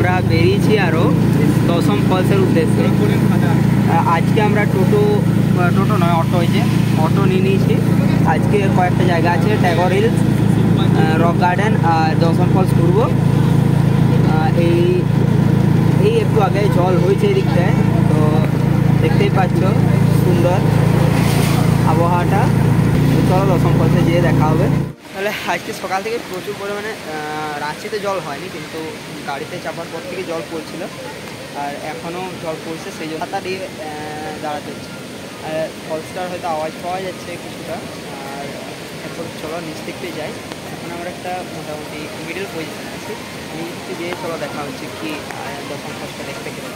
আমরা বেরিয়েছি আরও দশম ফলসের উদ্দেশ্যে। আজকে আমরা টোটো নয়, অটো হয়েছে, অটো নিয়ে নিয়েছি। আজকে কয়েকটা জায়গা আছে, ট্যাগর হিলস, রক গার্ডেন আর দশম ফলস ঘুরবো। এই একটু আগে জল হয়েছে এদিকটায়, তো দেখতেই পাচ্ছ সুন্দর আবহাওয়াটা। চলো দশম ফলসে যেয়ে দেখা হবে। তাহলে আজকে সকাল থেকে প্রচুর পরিমাণে, রাঁচিতে জল হয়নি কিন্তু গাড়িতে চাপার পর থেকে জল পড়ছিল, আর এখনও জল পড়ছে, সেই জন্য ছাতা দিয়ে দাঁড়াতে হচ্ছে। আর ফলসটার হয়তো আওয়াজ পাওয়া যাচ্ছে কিছুটা। আর এখন চলো নিচ দেখতে যাই। এখন আমরা একটা মোটামুটি মিডল পজিশনে আছি, নিচে গিয়ে চলো দেখা হচ্ছে কি দশম ফলসটা দেখতে গেলে।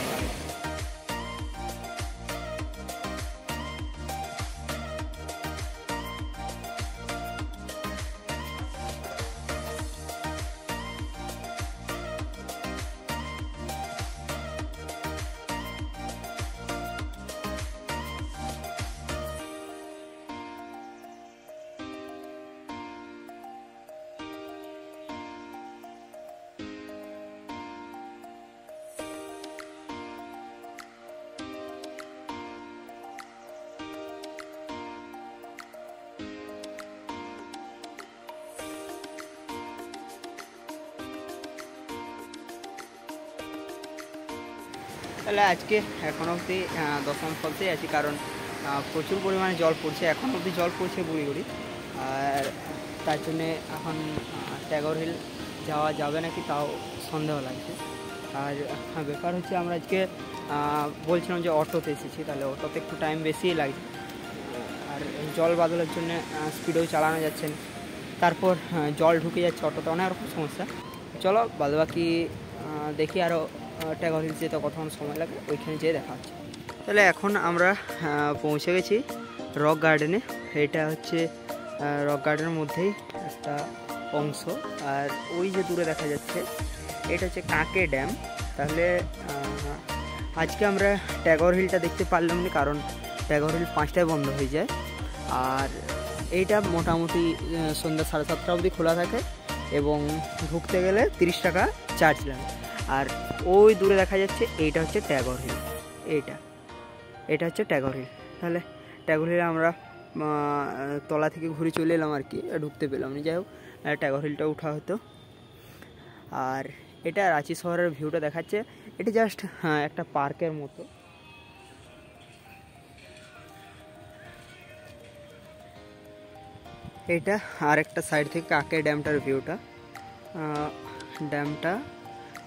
তাহলে আজকে এখন অবধি দশম ফলসেই আছি, কারণ প্রচুর পরিমাণে জল পড়ছে, এখন অবধি জল পড়ছে গুড়ি গুড়ি। আর তার জন্যে এখন ট্যাগর হিল যাওয়া যাবে নাকি তাও সন্দেহ লাগছে। আর ব্যাপার হচ্ছে আমরা আজকে বলছিলাম যে অটোতে এসেছি, তাহলে অটোতে একটু টাইম বেশিই লাগছে। আর জল বাদলের জন্য স্পিডেও চালানো যাচ্ছে না, তারপর জল ঢুকে যাচ্ছে অটোতে, অনেক রকম সমস্যা। চলো বাদবাকি দেখি। আরও ট্যাগর হিলস যেতে কতক্ষণ সময় লাগে, ওইখানে যেয়ে দেখা হচ্ছে। তাহলে এখন আমরা পৌঁছে গেছি রক গার্ডেনে। এটা হচ্ছে রক গার্ডেনের মধ্যেই একটা অংশ। আর ওই যে দূরে দেখা যাচ্ছে এটা হচ্ছে কাঁকে ড্যাম। তাহলে আজকে আমরা ট্যাগর হিলটা দেখতে পারলাম না, কারণ ট্যাগর হিল 5টায় বন্ধ হয়ে যায়। আর এইটা মোটামুটি সন্ধ্যা 7:30 অবধি খোলা থাকে এবং ঢুকতে গেলে 30 টাকা চার্জ লাগে। আর ওই দূরে দেখা যাচ্ছে এইটা হচ্ছে ট্যাগর হিল। এটা হচ্ছে ট্যাগর হিল। তাহলে ট্যাগর হিলে আমরা তলা থেকে ঘুরে চলে এলাম আর কি, ঢুকতে পেলাম না। যাই হোক, ট্যাগর হিলটা উঠা হতো। আর এটা রাঁচি শহরের ভিউটা দেখাচ্ছে। এটা জাস্ট একটা পার্কের মতো। এটা আর একটা সাইড থেকে কাঁকে ড্যামটার ভিউটা। ড্যামটা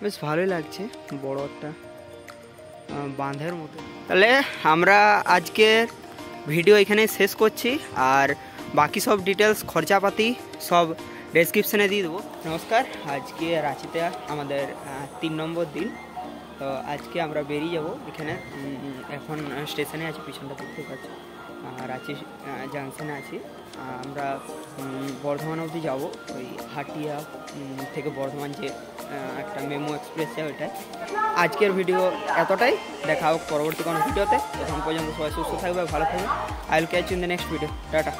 বেশ ভালোই লাগছে, বড় একটা বাঁধের মতো। তাহলে আমরা আজকের ভিডিও এখানে শেষ করছি, আর বাকি সব ডিটেলস খরচাপাতি সব ডেসক্রিপশানে দিয়ে দেবো। নমস্কার, আজকে রাঁচিতে আমাদের 3 নম্বর দিন। তো আজকে আমরা বেরিয়ে যাব। এখানে এখন স্টেশনে আছি, পিছনটা দেখতে পাচ্ছি, রাঁচি জাংশনে আছি। আমরা বর্ধমান অবধি যাব, ওই হাটিয়া থেকে বর্ধমান যে একটা মেমো এক্সপ্রেস যায় ওইটাই। আজকের ভিডিও এতটাই, দেখা হোক পরবর্তী কোনো ভিডিওতে। তখন পর্যন্ত সবাই সুস্থ থাকবে, ভালো থাকবে। I will catch you in the next video. Tata.